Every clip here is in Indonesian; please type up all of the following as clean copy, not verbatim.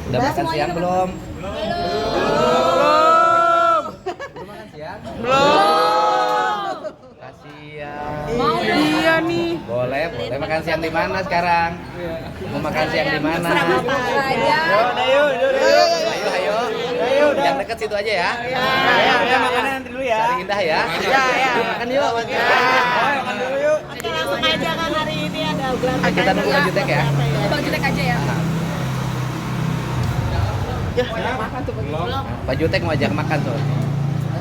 Udah makan siang belum? Belum. Belum makan siang? Belum. Kasihan. Mau dia nih. Boleh makan siang di mana sekarang? Mau makan siang di mana? Ayo. Ayo. Yang dekat situ aja ya. Ya, makannya nanti dulu ya. Sari Indah ya. Ya. Makan yuk. Makan dulu yuk. Oke, langsung aja kan hari ini ada gelar Kita nunggu Bang Jutek ya. Bang Jutek aja ya. Pak Jutek mau ajak makan tuh.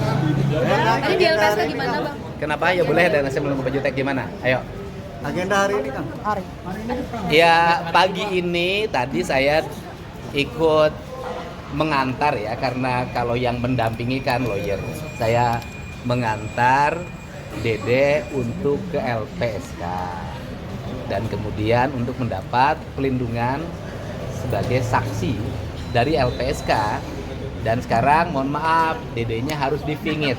Tadi di LPSK gimana Bang? Kenapa? Ya boleh, dan saya menunggu Pak Jutek gimana? Ayo. Agenda hari ini kan? Ya, pagi ini tadi saya ikut mengantar ya, karena kalau yang mendampingi kan lawyer. Saya mengantar Dede untuk ke LPSK dan kemudian untuk mendapat pelindungan sebagai saksi dari LPSK. Dan sekarang mohon maaf, Dedenya harus dipingit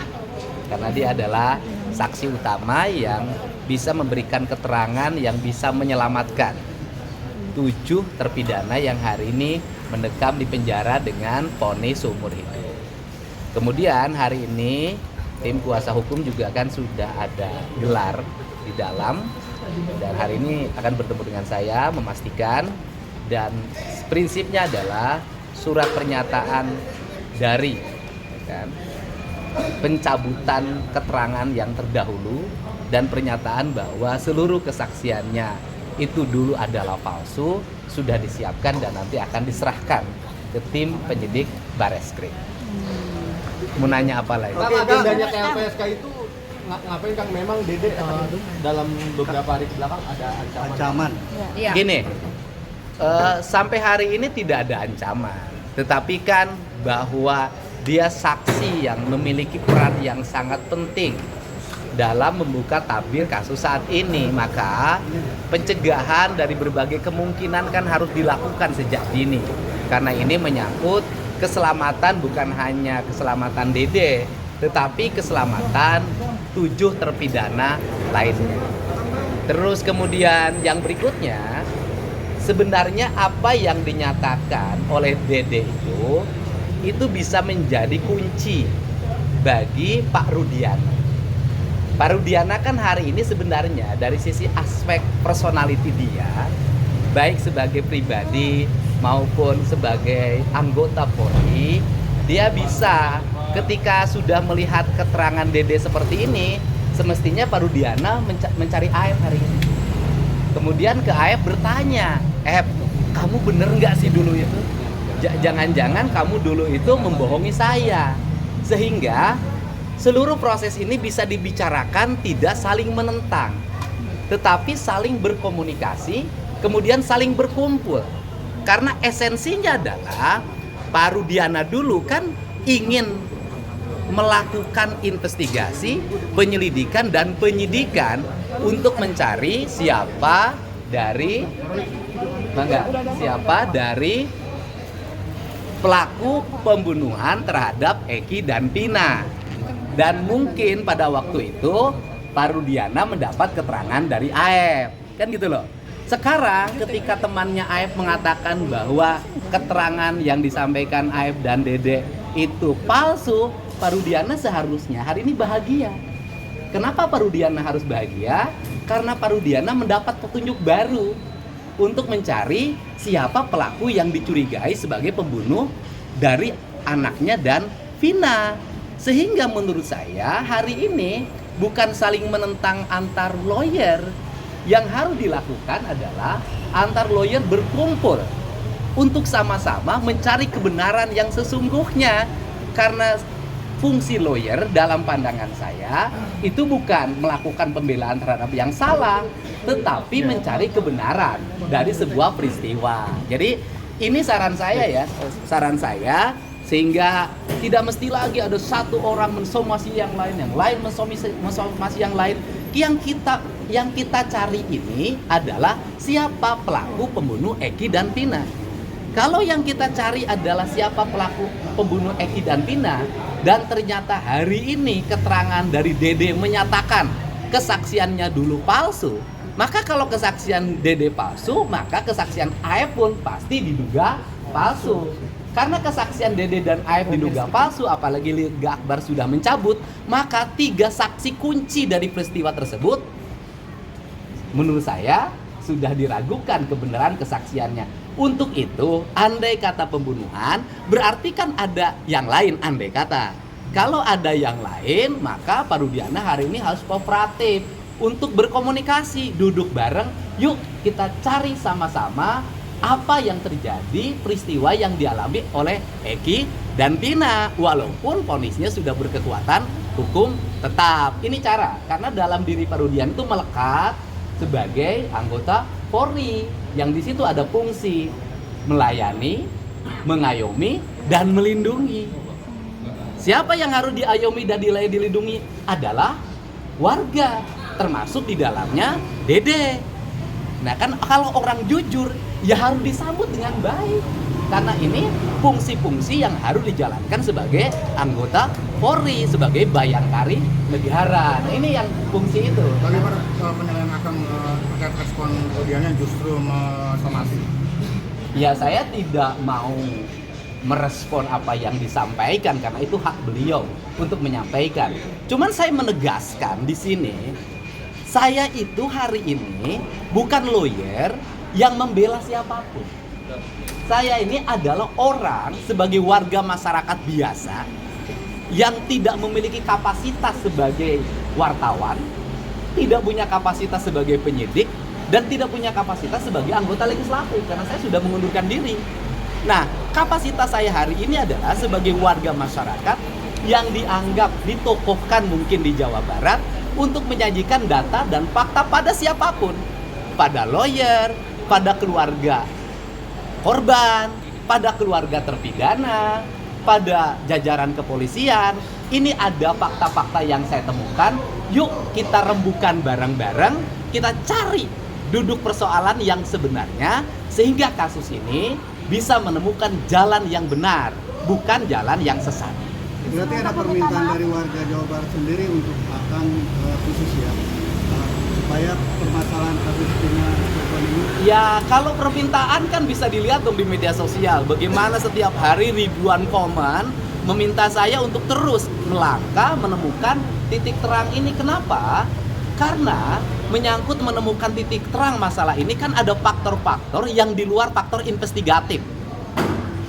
karena dia adalah saksi utama yang bisa memberikan keterangan yang bisa menyelamatkan 7 terpidana yang hari ini mendekam di penjara dengan vonis seumur hidup. Kemudian hari ini tim kuasa hukum juga kan sudah ada gelar di dalam, dan hari ini akan bertemu dengan saya memastikan, dan prinsipnya adalah surat pernyataan dari kan, pencabutan keterangan yang terdahulu dan pernyataan bahwa seluruh kesaksiannya itu dulu adalah palsu sudah disiapkan dan nanti akan diserahkan ke tim penyidik Bareskrim. Mau nanya apa lagi? Kang, agendanya ke LPSK itu ngapain Kang? Memang Dede dalam beberapa hari kebelakang ada ancaman. Iya. Gini, sampai hari ini tidak ada ancaman, tetapi kan bahwa dia saksi yang memiliki peran yang sangat penting dalam membuka tabir kasus saat ini, maka pencegahan dari berbagai kemungkinan kan harus dilakukan sejak dini, karena ini menyangkut keselamatan, bukan hanya keselamatan Dede, tetapi keselamatan 7 terpidana lainnya. Terus kemudian yang berikutnya, sebenarnya apa yang dinyatakan oleh Dede itu bisa menjadi kunci bagi Pak Rudiana. Pak Rudiana kan hari ini sebenarnya dari sisi aspek personality dia, baik sebagai pribadi maupun sebagai anggota Polri, dia bisa ketika sudah melihat keterangan Dede seperti ini, semestinya Pak Rudiana mencari Aep hari ini. Kemudian ke Aep bertanya, kamu bener nggak sih dulu itu? Jangan-jangan kamu dulu itu membohongi saya. Sehingga seluruh proses ini bisa dibicarakan tidak saling menentang, tetapi saling berkomunikasi, kemudian saling berkumpul. Karena esensinya adalah Pak Rudiana dulu kan ingin melakukan investigasi, penyelidikan dan penyidikan untuk mencari siapa dari pelaku pembunuhan terhadap Eki dan Pina. Dan mungkin pada waktu itu Pak Rudiana mendapat keterangan dari Aep, kan gitu loh. Sekarang ketika temannya Aep mengatakan bahwa keterangan yang disampaikan Aep dan Dede itu palsu, Pak Rudiana seharusnya hari ini bahagia. Kenapa Pak Rudiana harus bahagia? Karena Pak Rudiana mendapat petunjuk baru untuk mencari siapa pelaku yang dicurigai sebagai pembunuh dari anaknya dan Vina. Sehingga menurut saya hari ini bukan saling menentang antar lawyer. Yang harus dilakukan adalah antar lawyer berkumpul untuk sama-sama mencari kebenaran yang sesungguhnya. Karena fungsi lawyer dalam pandangan saya itu bukan melakukan pembelaan terhadap yang salah, tetapi mencari kebenaran dari sebuah peristiwa. Jadi ini saran saya sehingga tidak mesti lagi ada satu orang mensomasi yang lain mensomasi yang lain. Yang kita cari ini adalah siapa pelaku pembunuh Eki dan Pina. Kalau yang kita cari adalah siapa pelaku pembunuh Eki dan Pina, dan ternyata hari ini keterangan dari Dede menyatakan kesaksiannya dulu palsu, Maka kalau kesaksian Dede palsu, maka kesaksian Aep pun pasti diduga palsu. Karena kesaksian Dede dan Aep diduga palsu, apalagi Liga Akbar sudah mencabut, maka 3 saksi kunci dari peristiwa tersebut menurut saya sudah diragukan kebenaran kesaksiannya. Untuk itu, andai kata pembunuhan, berarti kan ada yang lain, andai kata. Kalau ada yang lain, maka Pak Rudiana hari ini harus kooperatif untuk berkomunikasi, duduk bareng, yuk kita cari sama-sama apa yang terjadi, peristiwa yang dialami oleh Eki dan Tina, walaupun vonisnya sudah berkekuatan hukum tetap. Ini cara, karena dalam diri Pak Rudiana itu melekat sebagai anggota Polri, yang di situ ada fungsi melayani, mengayomi, dan melindungi. Siapa yang harus diayomi dan dilindungi adalah warga, termasuk di dalamnya Dede. Nah kan kalau orang jujur ya harus disambut dengan baik, karena ini fungsi-fungsi yang harus dijalankan sebagai anggota Polri, sebagai bayangkari negara. Nah ini yang fungsi itu. Bagaimana penilaian akan terkait respon Rudiana justru somasi? Ya saya tidak mau merespon apa yang disampaikan karena itu hak beliau untuk menyampaikan. Cuman saya menegaskan di sini, saya itu hari ini bukan lawyer yang membela siapapun. Saya ini adalah orang sebagai warga masyarakat biasa yang tidak memiliki kapasitas sebagai wartawan, tidak punya kapasitas sebagai penyidik, dan tidak punya kapasitas sebagai anggota legislatif karena saya sudah mengundurkan diri. Nah, kapasitas saya hari ini adalah sebagai warga masyarakat yang dianggap ditokohkan mungkin di Jawa Barat untuk menyajikan data dan fakta pada siapapun, pada lawyer, pada keluarga korban, pada keluarga terpidana, pada jajaran kepolisian. Ini ada fakta-fakta yang saya temukan. Yuk kita rembukan bareng-bareng, kita cari duduk persoalan yang sebenarnya sehingga kasus ini bisa menemukan jalan yang benar, bukan jalan yang sesat. Berarti ada permintaan dari warga Jawa Barat sendiri untuk akan khusus ya, supaya permasalahan kasus Tina ini. Ya kalau permintaan kan bisa dilihat dong di media sosial. Bagaimana setiap hari ribuan komen meminta saya untuk terus melangkah menemukan titik terang ini. Kenapa? Karena menyangkut menemukan titik terang masalah ini kan ada faktor-faktor yang di luar faktor investigatif,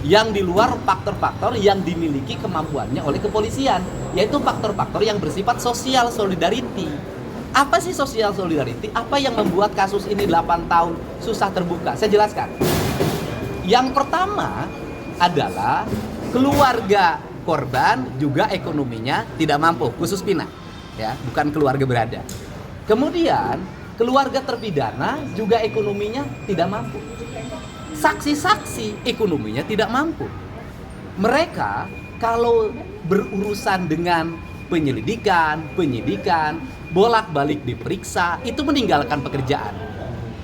yang di luar faktor-faktor yang dimiliki kemampuannya oleh kepolisian, yaitu faktor-faktor yang bersifat social solidarity. Apa sih social solidarity? Apa yang membuat kasus ini 8 tahun susah terbuka? Saya jelaskan. Yang pertama adalah keluarga korban juga ekonominya tidak mampu, khusus Pina, ya, bukan keluarga berada. Kemudian keluarga terpidana juga ekonominya tidak mampu. Saksi-saksi ekonominya tidak mampu. Mereka kalau berurusan dengan penyelidikan, penyidikan, bolak-balik diperiksa, itu meninggalkan pekerjaan.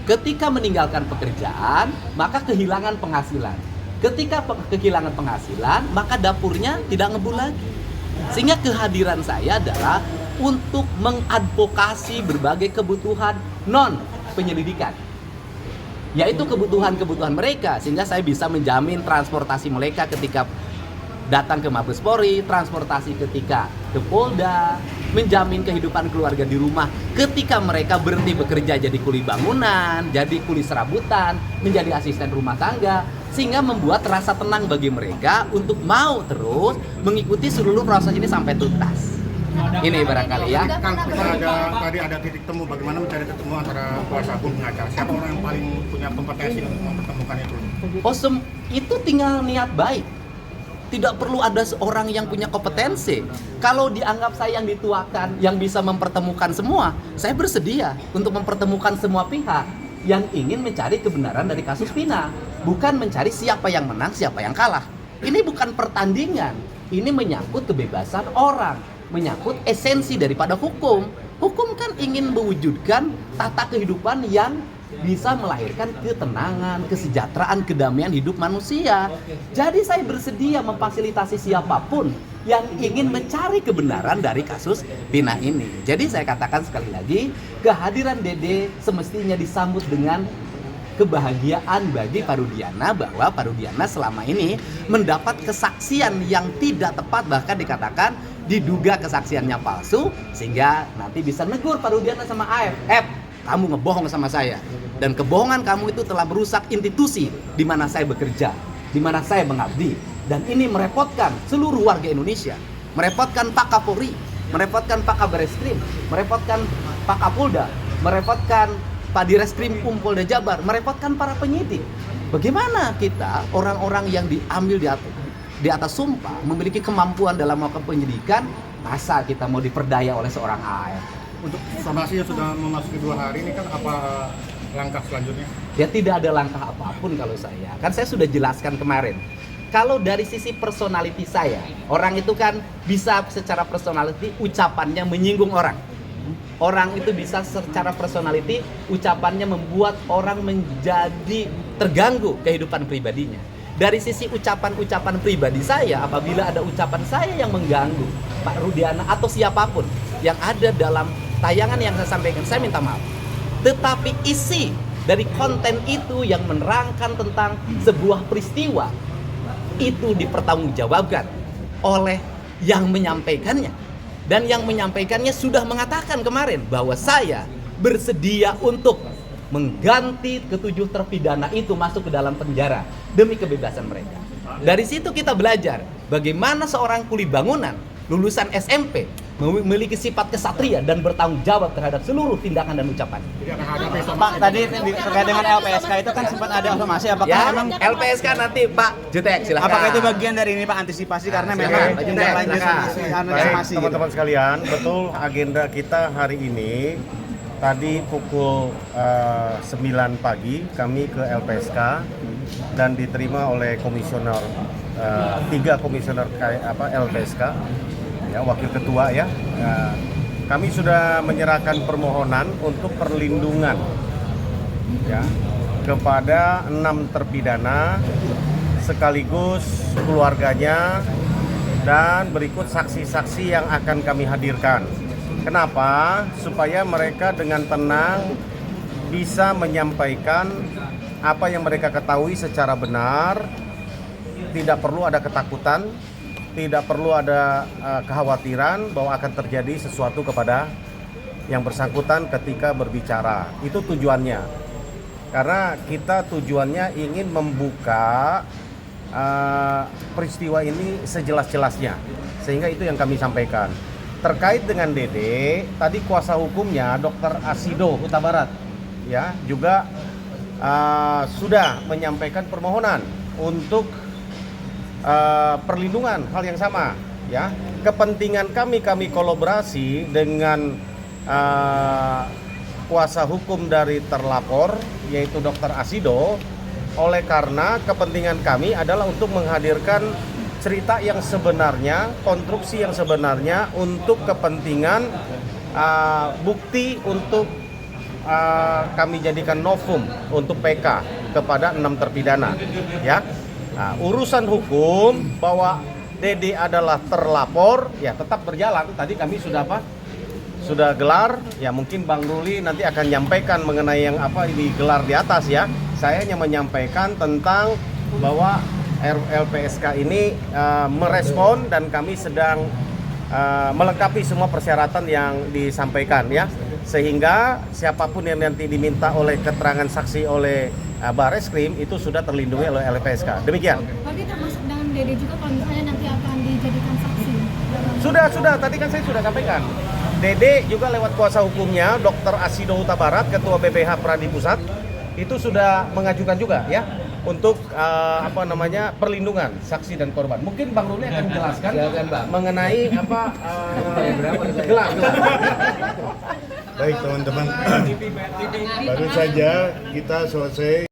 Ketika meninggalkan pekerjaan, maka kehilangan penghasilan. Ketika kehilangan penghasilan, maka dapurnya tidak ngebul lagi. Sehingga kehadiran saya adalah untuk mengadvokasi berbagai kebutuhan non penyelidikan, yaitu kebutuhan-kebutuhan mereka, sehingga saya bisa menjamin transportasi mereka ketika datang ke Mabes Polri, transportasi ketika ke Polda, menjamin kehidupan keluarga di rumah ketika mereka berhenti bekerja jadi kuli bangunan, jadi kuli serabutan, menjadi asisten rumah tangga, sehingga membuat rasa tenang bagi mereka untuk mau terus mengikuti seluruh proses ini sampai tuntas. Ini barangkali ya. Kan tadi ada titik temu, bagaimana mencari ketemu antara kuasa hukum pengacara. Siapa orang yang paling punya kompetensi untuk mempertemukan itu? Itu tinggal niat baik. Tidak perlu ada seorang yang punya kompetensi. Kalau dianggap saya yang dituakan, yang bisa mempertemukan semua, saya bersedia untuk mempertemukan semua pihak yang ingin mencari kebenaran dari kasus Pina, bukan mencari siapa yang menang, siapa yang kalah. Ini bukan pertandingan. Ini menyangkut kebebasan orang, menyangkut esensi daripada hukum. Hukum kan ingin mewujudkan tata kehidupan yang bisa melahirkan ketenangan, kesejahteraan, kedamaian hidup manusia. Jadi saya bersedia memfasilitasi siapapun yang ingin mencari kebenaran dari kasus Vina ini. Jadi saya katakan sekali lagi, kehadiran Dede semestinya disambut dengan kebahagiaan bagi Pak Rudiana, bahwa Pak Rudiana selama ini mendapat kesaksian yang tidak tepat, bahkan dikatakan diduga kesaksiannya palsu, sehingga nanti bisa negur Pak Rudiana sama AF, kamu ngebohong sama saya, dan kebohongan kamu itu telah merusak institusi di mana saya bekerja, di mana saya mengabdi, dan ini merepotkan seluruh warga Indonesia, merepotkan Pak Kapolri, merepotkan Pak Kabareskrim, merepotkan Pak Kapolda, merepotkan Pak Direskrim Polda Jabar, merepotkan para penyidik. Bagaimana kita, orang-orang yang diambil di atas sumpah, memiliki kemampuan dalam melakukan penyidikan, masa kita mau diperdaya oleh seorang AF? Untuk informasi yang sudah memasuki 2 hari ini kan apa langkah selanjutnya? Ya tidak ada langkah apapun kalau saya. Kan saya sudah jelaskan kemarin. Kalau dari sisi personality saya, orang itu kan bisa secara personality ucapannya menyinggung orang. Orang itu bisa secara personality ucapannya membuat orang menjadi terganggu kehidupan pribadinya. Dari sisi ucapan-ucapan pribadi saya, apabila ada ucapan saya yang mengganggu Pak Rudiana atau siapapun yang ada dalam tayangan yang saya sampaikan, saya minta maaf. Tetapi isi dari konten itu yang menerangkan tentang sebuah peristiwa itu dipertanggungjawabkan oleh yang menyampaikannya. Dan yang menyampaikannya sudah mengatakan kemarin bahwa saya bersedia untuk mengganti ke-7 terpidana itu masuk ke dalam penjara demi kebebasan mereka. Dari situ kita belajar bagaimana seorang kuli bangunan lulusan SMP memiliki sifat kesatria dan bertanggung jawab terhadap seluruh tindakan dan ucapan. Pak, tadi terkait dengan LPSK itu kan sempat ada informasi, apakah Ya, memang LPSK nanti Pak Jutek silakan. apakah itu bagian dari ini Pak, antisipasi karena silakan, memang Pak Jutek, tindak lanjut silakan. antisipasi gitu. Teman-teman sekalian, betul agenda kita hari ini tadi pukul 9 pagi kami ke LPSK dan diterima oleh komisioner 3 komisioner LPSK, ya, wakil ketua ya. Kami sudah menyerahkan permohonan untuk perlindungan ya kepada 6 terpidana sekaligus keluarganya, dan berikut saksi-saksi yang akan kami hadirkan. Kenapa? Supaya mereka dengan tenang bisa menyampaikan apa yang mereka ketahui secara benar, tidak perlu ada ketakutan, tidak perlu ada kekhawatiran bahwa akan terjadi sesuatu kepada yang bersangkutan ketika berbicara. Itu tujuannya. Karena kita tujuannya ingin membuka peristiwa ini sejelas-jelasnya. Sehingga itu yang kami sampaikan. Terkait dengan Dede, tadi kuasa hukumnya Dr. Asido Huta Barat ya juga sudah menyampaikan permohonan untuk perlindungan, hal yang sama ya. Kepentingan kami kolaborasi dengan kuasa hukum dari terlapor yaitu Dr. Asido, oleh karena kepentingan kami adalah untuk menghadirkan cerita yang sebenarnya, konstruksi yang sebenarnya untuk kepentingan bukti untuk kami jadikan novum untuk PK kepada 6 terpidana ya. Nah, urusan hukum bahwa Dede adalah terlapor ya tetap berjalan. Tadi kami sudah sudah gelar ya, mungkin Bang Ruli nanti akan menyampaikan mengenai yang digelar di atas ya. Saya hanya menyampaikan tentang bahwa LPSK ini merespon dan kami sedang melengkapi semua persyaratan yang disampaikan ya, sehingga siapapun yang nanti diminta oleh keterangan saksi oleh Bareskrim itu sudah terlindungi oleh LPSK. Demikian. Berarti termasuk dengan Dede juga kalau misalnya nanti akan dijadikan saksi? Sudah, tadi kan saya sudah sampaikan. Dede juga lewat kuasa hukumnya Dr. Asido Huta Barat, Ketua BPH Pradi Pusat, itu sudah mengajukan juga ya untuk perlindungan saksi dan korban. Mungkin Bang Ruli akan menjelaskan mengenai gelar. Baik teman-teman, baru saja kita selesai